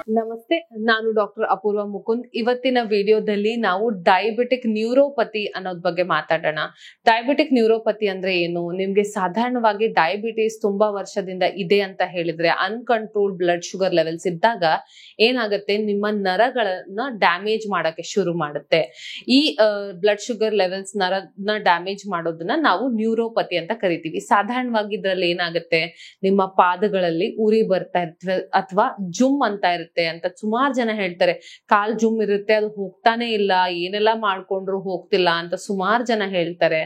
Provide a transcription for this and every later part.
ನಮಸ್ತೆ, ನಾನು ಡಾಕ್ಟರ್ ಅಪೂರ್ವ ಮುಕುಂದ್. ಇವತ್ತಿನ ವಿಡಿಯೋದಲ್ಲಿ ನಾವು ಡಯಾಬಿಟಿಕ್ ನ್ಯೂರೋಪತಿ ಅನ್ನೋದ್ ಬಗ್ಗೆ ಮಾತಾಡೋಣ. ಡಯಾಬಿಟಿಕ್ ನ್ಯೂರೋಪತಿ ಅಂದ್ರೆ ಏನು? ನಿಮ್ಗೆ ಸಾಧಾರಣವಾಗಿ ಡಯಾಬಿಟಿಸ್ ತುಂಬಾ ವರ್ಷದಿಂದ ಇದೆ ಅಂತ ಹೇಳಿದ್ರೆ ಅನ್ಕಂಟ್ರೋಲ್ಡ್ ಬ್ಲಡ್ ಶುಗರ್ ಲೆವೆಲ್ಸ್ ಇದ್ದಾಗ ಏನಾಗುತ್ತೆ, ನಿಮ್ಮ ನರಗಳನ್ನ ಡ್ಯಾಮೇಜ್ ಮಾಡಕ್ಕೆ ಶುರು ಮಾಡುತ್ತೆ. ಈ ಬ್ಲಡ್ ಶುಗರ್ ಲೆವೆಲ್ಸ್ ನರನ ಡ್ಯಾಮೇಜ್ ಮಾಡೋದನ್ನ ನಾವು ನ್ಯೂರೋಪತಿ ಅಂತ ಕರಿತೀವಿ. ಸಾಧಾರಣವಾಗಿ ಇದ್ರಲ್ಲಿ ಏನಾಗುತ್ತೆ, ನಿಮ್ಮ ಪಾದಗಳಲ್ಲಿ ಉರಿ ಬರ್ತಾ ಇರ್ತವೆ ಅಥವಾ ಜುಮ್ ಅಂತ ಇರುತ್ತೆ ಅಂತ ಸುಮಾರು ಜನ ಹೇಳ್ತಾರೆ. ಕಾಲ್ ಜುಮ್ ಇರುತ್ತೆ, ಅದು ಹೋಗ್ತಾನೆ ಇಲ್ಲ, ಏನೆಲ್ಲ ಮಾಡ್ಕೊಂಡ್ರು ಹೋಗ್ತಿಲ್ಲ ಅಂತ ಸುಮಾರು ಜನ ಹೇಳ್ತಾರೆ.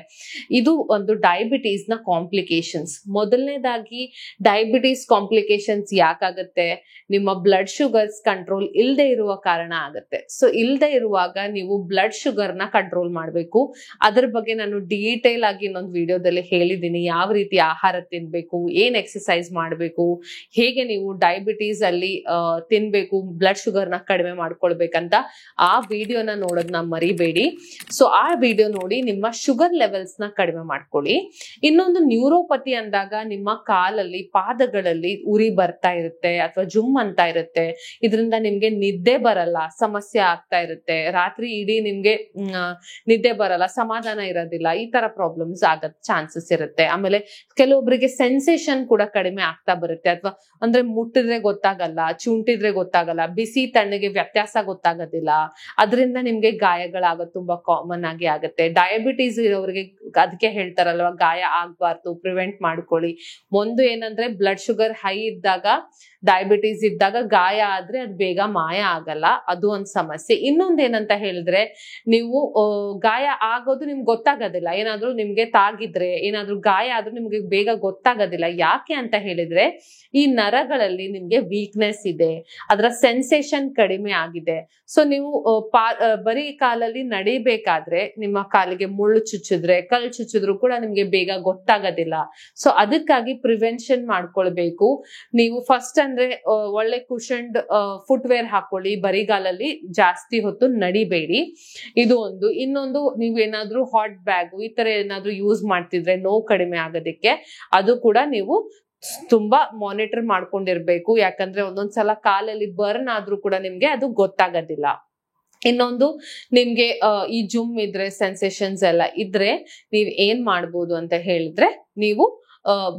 ಇದು ಒಂದು ಡಯಾಬಿಟೀಸ್ ನ ಕಾಂಪ್ಲಿಕೇಶನ್ಸ್. ಮೊದಲನೇದಾಗಿ ಡಯಾಬಿಟೀಸ್ ಕಾಂಪ್ಲಿಕೇಶನ್ಸ್ ಯಾಕಾಗತ್ತೆ? ನಿಮ್ಮ ಬ್ಲಡ್ ಶುಗರ್ಸ್ ಕಂಟ್ರೋಲ್ ಇಲ್ಲದೆ ಇರುವ ಕಾರಣ ಆಗುತ್ತೆ. ಸೊ ಇಲ್ಲದೆ ಇರುವಾಗ ನೀವು ಬ್ಲಡ್ ಶುಗರ್ ನ ಕಂಟ್ರೋಲ್ ಮಾಡಬೇಕು. ಅದ್ರ ಬಗ್ಗೆ ನಾನು ಡೀಟೇಲ್ ಆಗಿ ಇನ್ನೊಂದು ವಿಡಿಯೋದಲ್ಲಿ ಹೇಳಿದ್ದೀನಿ. ಯಾವ ರೀತಿ ಆಹಾರ ತಿನ್ಬೇಕು, ಏನ್ ಎಕ್ಸರ್ಸೈಸ್ ಮಾಡಬೇಕು, ಹೇಗೆ ನೀವು ಡಯಾಬಿಟೀಸ್ ಅಲ್ಲಿ ತಿನ್ಬೇಕು, ಬ್ಲಡ್ ಶುಗರ್ ನ ಕಡಿಮೆ ಮಾಡ್ಕೊಳ್ಬೇಕಂತ ಆ ವಿಡಿಯೋನ ನೋಡೋದನ್ನ ಮರಿಬೇಡಿ. ಸೊ ಆ ವಿಡಿಯೋ ನೋಡಿ ನಿಮ್ಮ ಶುಗರ್ ಲೆವೆಲ್ಸ್ ನ ಕಡಿಮೆ ಮಾಡ್ಕೊಳ್ಳಿ. ಇನ್ನೊಂದು ನ್ಯೂರೋಪತಿ ಅಂದಾಗ ನಿಮ್ಮ ಕಾಲಲ್ಲಿ ಪಾದಗಳಲ್ಲಿ ಉರಿ ಬರ್ತಾ ಇರುತ್ತೆ ಅಥವಾ ಜುಮ್ ಅಂತ ಇರುತ್ತೆ. ಇದರಿಂದ ನಿಮ್ಗೆ ನಿದ್ದೆ ಬರಲ್ಲ, ಸಮಸ್ಯೆ ಆಗ್ತಾ ಇರುತ್ತೆ. ರಾತ್ರಿ ಇಡೀ ನಿಮ್ಗೆ ನಿದ್ದೆ ಬರಲ್ಲ, ಸಮಾಧಾನ ಇರೋದಿಲ್ಲ, ಈ ತರ ಪ್ರಾಬ್ಲಮ್ಸ್ ಆಗೋ ಚಾನ್ಸಸ್ ಇರುತ್ತೆ. ಆಮೇಲೆ ಕೆಲವೊಬ್ಬರಿಗೆ ಸೆನ್ಸೇಷನ್ ಕೂಡ ಕಡಿಮೆ ಆಗ್ತಾ ಬರುತ್ತೆ. ಅಥವಾ ಅಂದ್ರೆ ಮುಟ್ಟಿದ್ರೆ ಗೊತ್ತಾಗಲ್ಲ, ಚುಂಟಿದ್ರೆ ಗೊತ್ತಾಗಲ್ಲ, ಬಿಸಿ ತಣ್ಣಗೆ ವ್ಯತ್ಯಾಸ ಗೊತ್ತಾಗೋದಿಲ್ಲ. ಅದರಿಂದ ನಿಮ್ಗೆ ಗಾಯಗಳಾಗೋದು ತುಂಬಾ ಕಾಮನ್ ಆಗಿ ಆಗುತ್ತೆ. ಡಯಾಬಿಟೀಸ್ ಇರೋರಿಗೆ ಅದಕ್ಕೆ ಹೇಳ್ತಾರಲ್ವಾ, ಗಾಯ ಆಗ್ಬಾರ್ದು, ಪ್ರಿವೆಂಟ್ ಮಾಡ್ಕೊಳ್ಳಿ. ಒಂದು ಏನಂದ್ರೆ ಬ್ಲಡ್ ಶುಗರ್ ಹೈ ಇದ್ದಾಗ, ಡಯಾಬಿಟೀಸ್ ಇದ್ದಾಗ ಗಾಯ ಆದ್ರೆ ಅದು ಬೇಗ ಮಾಯ ಆಗಲ್ಲ, ಅದು ಒಂದ್ ಸಮಸ್ಯೆ. ಇನ್ನೊಂದ್ ಏನಂತ ಹೇಳಿದ್ರೆ, ನೀವು ಗಾಯ ಆಗೋದು ನಿಮ್ಗೆ ಗೊತ್ತಾಗೋದಿಲ್ಲ. ಏನಾದ್ರೂ ನಿಮ್ಗೆ ತಾಗಿದ್ರೆ, ಏನಾದ್ರೂ ಗಾಯ ಆದ್ರೂ ನಿಮ್ಗೆ ಬೇಗ ಗೊತ್ತಾಗೋದಿಲ್ಲ. ಯಾಕೆ ಅಂತ ಹೇಳಿದ್ರೆ, ಈ ನರಗಳಲ್ಲಿ ನಿಮ್ಗೆ ವೀಕ್ನೆಸ್ ಇದೆ, ಅದರ ಸೆನ್ಸೇಷನ್ ಕಡಿಮೆ ಆಗಿದೆ. ಸೊ ನೀವು ಬರೀ ಕಾಲಲ್ಲಿ ನಡಿಬೇಕಾದ್ರೆ ನಿಮ್ಮ ಕಾಲಿಗೆ ಮುಳ್ಳು ಚುಚ್ಚಿದ್ರೆ, ಕಲ್ಲು ಚುಚ್ಚಿದ್ರು ಕೂಡ ನಿಮ್ಗೆ ಬೇಗ ಗೊತ್ತಾಗೋದಿಲ್ಲ. ಸೊ ಅದಕ್ಕಾಗಿ ಪ್ರಿವೆನ್ಷನ್ ಮಾಡ್ಕೊಳ್ಬೇಕು. ನೀವು ಫಸ್ಟ್ ಅಂದ್ರೆ ಒಳ್ಳೆ ಕುಷನ್ಡ್ ಫುಟ್ವೇರ್ ಹಾಕೊಳ್ಳಿ. ಬರಿಗಾಲಲ್ಲಿ ಜಾಸ್ತಿ ಹೊತ್ತು ನಡಿಬೇಡಿ, ಇದು ಒಂದು. ಇನ್ನೊಂದು, ನೀವೇನಾದ್ರೂ ಹಾಟ್ ಬ್ಯಾಗ್ ಈ ತರ ಏನಾದ್ರೂ ಯೂಸ್ ಮಾಡ್ತಿದ್ರೆ ನೋವು ಕಡಿಮೆ ಆಗೋದಕ್ಕೆ, ಅದು ಕೂಡ ನೀವು ತುಂಬಾ ಮಾನಿಟರ್ ಮಾಡ್ಕೊಂಡಿರ್ಬೇಕು. ಯಾಕಂದ್ರೆ ಒಂದೊಂದ್ಸಲ ಕಾಲಲ್ಲಿ ಬರ್ನ್ ಆದ್ರೂ ಕೂಡ ನಿಮ್ಗೆ ಅದು ಗೊತ್ತಾಗೋದಿಲ್ಲ. ಇನ್ನೊಂದು, ನಿಮ್ಗೆ ಈ ಜುಮ್ ಇದ್ರೆ, ಸೆನ್ಸೇಷನ್ಸ್ ಎಲ್ಲ ಇದ್ರೆ ನೀವ್ ಏನ್ ಮಾಡ್ಬೋದು ಅಂತ ಹೇಳಿದ್ರೆ, ನೀವು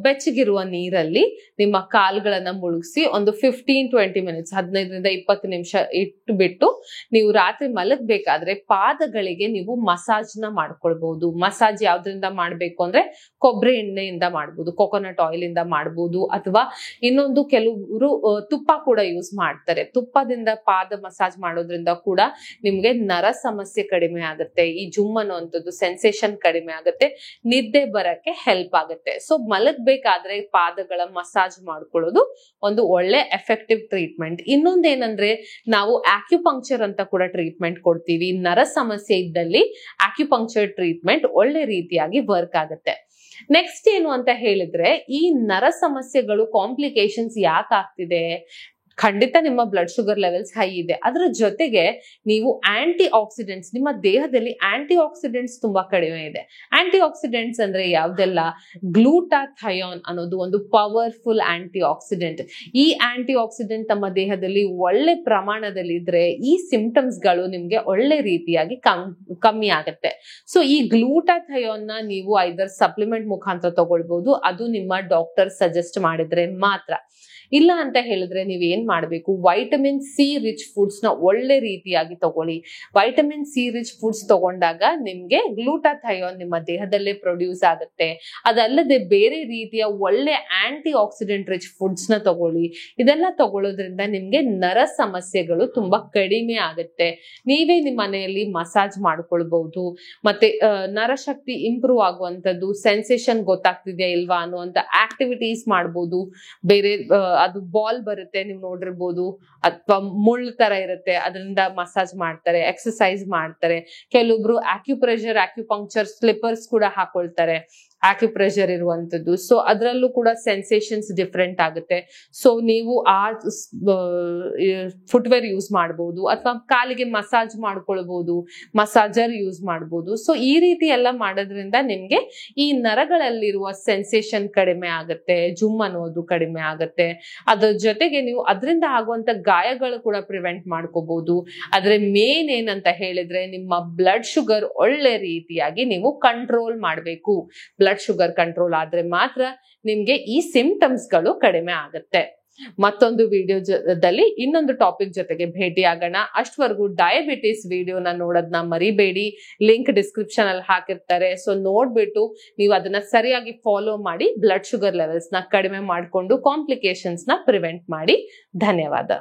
ಬೆಚ್ಚಗಿರುವ ನೀರಲ್ಲಿ ನಿಮ್ಮ ಕಾಲ್ಗಳನ್ನ ಮುಳುಗಿಸಿ ಒಂದು 15-20 ಮಿನಿಟ್ಸ್ 15-20 ನಿಮಿಷ ಇಟ್ಟು ಬಿಟ್ಟು ನೀವು ರಾತ್ರಿ ಮಲಗಬೇಕಾದ್ರೆ ಪಾದಗಳಿಗೆ ನೀವು ಮಸಾಜ್ ನ ಮಾಡ್ಕೊಳ್ಬಹುದು. ಮಸಾಜ್ ಯಾವ್ದ್ರಿಂದ ಮಾಡ್ಬೇಕು ಅಂದ್ರೆ, ಕೊಬ್ಬರಿ ಎಣ್ಣೆಯಿಂದ ಮಾಡ್ಬೋದು, ಕೊಕೊನಟ್ ಆಯಿಲ್ ಇಂದ ಮಾಡ್ಬೋದು, ಅಥವಾ ಇನ್ನೊಂದು ಕೆಲವರು ತುಪ್ಪ ಕೂಡ ಯೂಸ್ ಮಾಡ್ತಾರೆ. ತುಪ್ಪದಿಂದ ಪಾದ ಮಸಾಜ್ ಮಾಡೋದ್ರಿಂದ ಕೂಡ ನಿಮ್ಗೆ ನರ ಸಮಸ್ಯೆ ಕಡಿಮೆ ಆಗುತ್ತೆ, ಈ ಜುಮ್ ಅನ್ನುವಂಥದ್ದು ಸೆನ್ಸೇಷನ್ ಕಡಿಮೆ ಆಗುತ್ತೆ, ನಿದ್ದೆ ಬರಕ್ಕೆ ಹೆಲ್ಪ್ ಆಗುತ್ತೆ. ಸೊ ಮಲಗಬೇಕಾದ್ರೆ ಪಾದಗಳ ಮಸಾಜ್ ಮಾಡ್ಕೊಳ್ಳೋದು ಒಂದು ಒಳ್ಳೆ ಎಫೆಕ್ಟಿವ್ ಟ್ರೀಟ್ಮೆಂಟ್. ಇನ್ನೊಂದೇನಂದ್ರೆ, ನಾವು ಆಕ್ಯುಪಂಕ್ಚರ್ ಅಂತ ಕೂಡ ಟ್ರೀಟ್ಮೆಂಟ್ ಕೊಡ್ತೀವಿ. ನರ ಸಮಸ್ಯೆ ಇದ್ದಲ್ಲಿ ಆಕ್ಯುಪಂಕ್ಚರ್ ಟ್ರೀಟ್ಮೆಂಟ್ ಒಳ್ಳೆ ರೀತಿಯಾಗಿ ವರ್ಕ್ ಆಗುತ್ತೆ. ನೆಕ್ಸ್ಟ್ ಏನು ಅಂತ ಹೇಳಿದ್ರೆ, ಈ ನರ ಸಮಸ್ಯೆಗಳು ಕಾಂಪ್ಲಿಕೇಶನ್ಸ್ ಯಾಕೆ ಆಗ್ತಿದೆ? ಖಂಡಿತ ನಿಮ್ಮ ಬ್ಲಡ್ ಶುಗರ್ ಲೆವೆಲ್ಸ್ ಹೈ ಇದೆ, ಅದರ ಜೊತೆಗೆ ನೀವು ಆಂಟಿ ಆಕ್ಸಿಡೆಂಟ್ಸ್, ನಿಮ್ಮ ದೇಹದಲ್ಲಿ ಆಂಟಿ ಆಕ್ಸಿಡೆಂಟ್ಸ್ ತುಂಬಾ ಕಡಿಮೆ ಇದೆ. ಆಂಟಿ ಆಕ್ಸಿಡೆಂಟ್ಸ್ ಅಂದ್ರೆ ಯಾವ್ದೆಲ್ಲ? ಗ್ಲೂಟಾಥಯೋನ್ ಅನ್ನೋದು ಒಂದು ಪವರ್ಫುಲ್ ಆಂಟಿ ಆಕ್ಸಿಡೆಂಟ್. ಈ ಆಂಟಿ ಆಕ್ಸಿಡೆಂಟ್ ನಮ್ಮ ದೇಹದಲ್ಲಿ ಒಳ್ಳೆ ಪ್ರಮಾಣದಲ್ಲಿ ಇದ್ರೆ ಈ ಸಿಂಪ್ಟಮ್ಸ್ ಗಳು ನಿಮ್ಗೆ ಒಳ್ಳೆ ರೀತಿಯಾಗಿ ಕಮ್ಮಿ ಆಗುತ್ತೆ. ಸೊ ಈ ಗ್ಲೂಟಾಥಯೋನ್ ನ ನೀವು ಐದರ್ ಸಪ್ಲಿಮೆಂಟ್ ಮುಖಾಂತರ ತಗೊಳ್ಬಹುದು, ಅದು ನಿಮ್ಮ ಡಾಕ್ಟರ್ ಸಜೆಸ್ಟ್ ಮಾಡಿದ್ರೆ ಮಾತ್ರ. ಇಲ್ಲ ಅಂತ ಹೇಳಿದ್ರೆ ನೀವ್ ಏನ್ ಮಾಡ್ಬೇಕು, ವೈಟಮಿನ್ ಸಿ ರಿಚ್ ಫುಡ್ಸ್ ನ ಒಳ್ಳೆ ರೀತಿಯಾಗಿ ತಗೊಳ್ಳಿ. ವೈಟಮಿನ್ ಸಿ ರಿಚ್ ಫುಡ್ಸ್ ತಗೊಂಡಾಗ ನಿಮ್ಗೆ ಗ್ಲೂಟಾಥಯೋನ್ ನಿಮ್ಮ ದೇಹದಲ್ಲೇ ಪ್ರೊಡ್ಯೂಸ್ ಆಗುತ್ತೆ. ಅದಲ್ಲದೆ ಬೇರೆ ರೀತಿಯ ಒಳ್ಳೆ ಆಂಟಿ ಆಕ್ಸಿಡೆಂಟ್ ರಿಚ್ ಫುಡ್ಸ್ ನ ತಗೊಳ್ಳಿ. ಇದೆಲ್ಲ ತಗೊಳ್ಳೋದ್ರಿಂದ ನಿಮ್ಗೆ ನರ ಸಮಸ್ಯೆಗಳು ತುಂಬಾ ಕಡಿಮೆ ಆಗುತ್ತೆ. ನೀವೇ ನಿಮ್ಮ ಮನೆಯಲ್ಲಿ ಮಸಾಜ್ ಮಾಡ್ಕೊಳ್ಬಹುದು. ಮತ್ತೆ ನರಶಕ್ತಿ ಇಂಪ್ರೂವ್ ಆಗುವಂತದ್ದು, ಸೆನ್ಸೇಷನ್ ಗೊತ್ತಾಗ್ತಿದ್ಯಾ ಇಲ್ವಾ ಅನ್ನುವಂತ ಆಕ್ಟಿವಿಟೀಸ್ ಮಾಡ್ಬೋದು. ಬೇರೆ ಅದು ಬಾಲ್ ಬರುತ್ತೆ, ನೀವು ನೋಡಿರ್ಬೋದು, ಅಥವಾ ಮುಳ್ಳು ತರ ಇರುತ್ತೆ, ಅದರಿಂದ ಮಸಾಜ್ ಮಾಡ್ತಾರೆ, ಎಕ್ಸರ್ಸೈಸ್ ಮಾಡ್ತಾರೆ. ಕೆಲವೊಬ್ರು ಆಕ್ಯುಪ್ರೆಷರ್, ಆಕ್ಯುಪಂಕ್ಚರ್ ಸ್ಲಿಪ್ಪರ್ಸ್ ಕೂಡ ಹಾಕೊಳ್ತಾರೆ. ಆಕ್ಯುಪ್ರೆಷರ್ ಇರುವಂತದ್ದು. ಸೊ ಅದರಲ್ಲೂ ಕೂಡ ಸೆನ್ಸೇಷನ್ಸ್ ಡಿಫ್ರೆಂಟ್ ಆಗುತ್ತೆ. ಸೊ ನೀವು ಆ ಫುಟ್ವೇರ್ ಯೂಸ್ ಮಾಡಬಹುದು, ಅಥವಾ ಕಾಲಿಗೆ ಮಸಾಜ್ ಮಾಡ್ಕೊಳ್ಬಹುದು, ಮಸಾಜರ್ ಯೂಸ್ ಮಾಡಬಹುದು. ಸೊ ಈ ರೀತಿ ಎಲ್ಲ ಮಾಡೋದ್ರಿಂದ ನಿಮ್ಗೆ ಈ ನರಗಳಲ್ಲಿರುವ ಸೆನ್ಸೇಷನ್ ಕಡಿಮೆ ಆಗುತ್ತೆ, ಜುಮ್ ಅನ್ನೋದು ಕಡಿಮೆ ಆಗುತ್ತೆ. ಅದ್ರ ಜೊತೆಗೆ ನೀವು ಅದರಿಂದ ಆಗುವಂತ ಗಾಯಗಳು ಕೂಡ ಪ್ರಿವೆಂಟ್ ಮಾಡ್ಕೋಬಹುದು. ಆದ್ರೆ ಮೇನ್ ಏನಂತ ಹೇಳಿದ್ರೆ ನಿಮ್ಮ ಬ್ಲಡ್ ಶುಗರ್ ಒಳ್ಳೆ ರೀತಿಯಾಗಿ ನೀವು ಕಂಟ್ರೋಲ್ ಮಾಡಬೇಕು. ಬ್ಲಡ್ ಶುಗರ್ ಕಂಟ್ರೋಲ್ ಆದ್ರೆ ಮಾತ್ರ ನಿಮ್ಗೆ ಈ ಸಿಂಪ್ಟಮ್ಸ್ ಗಳು ಕಡಿಮೆ ಆಗುತ್ತೆ. ಮತ್ತೊಂದು ವಿಡಿಯೋದಲ್ಲಿ ಇನ್ನೊಂದು ಟಾಪಿಕ್ ಜೊತೆಗೆ ಭೇಟಿ ಆಗೋಣ. ಅಷ್ಟವರೆಗೂ ಡಯಾಬಿಟಿಸ್ ವಿಡಿಯೋನ ನೋಡೋದನ್ನ ಮರಿಬೇಡಿ. ಲಿಂಕ್ ಡಿಸ್ಕ್ರಿಪ್ಷನ್ ಅಲ್ಲಿ ಹಾಕಿರ್ತಾರೆ. ಸೊ ನೋಡ್ಬಿಟ್ಟು ನೀವು ಅದನ್ನ ಸರಿಯಾಗಿ ಫಾಲೋ ಮಾಡಿ ಬ್ಲಡ್ ಶುಗರ್ ಲೆವೆಲ್ಸ್ ನ ಕಡಿಮೆ ಮಾಡಿಕೊಂಡು ಕಾಂಪ್ಲಿಕೇಶನ್ಸ್ ನ ಪ್ರಿವೆಂಟ್ ಮಾಡಿ. ಧನ್ಯವಾದ.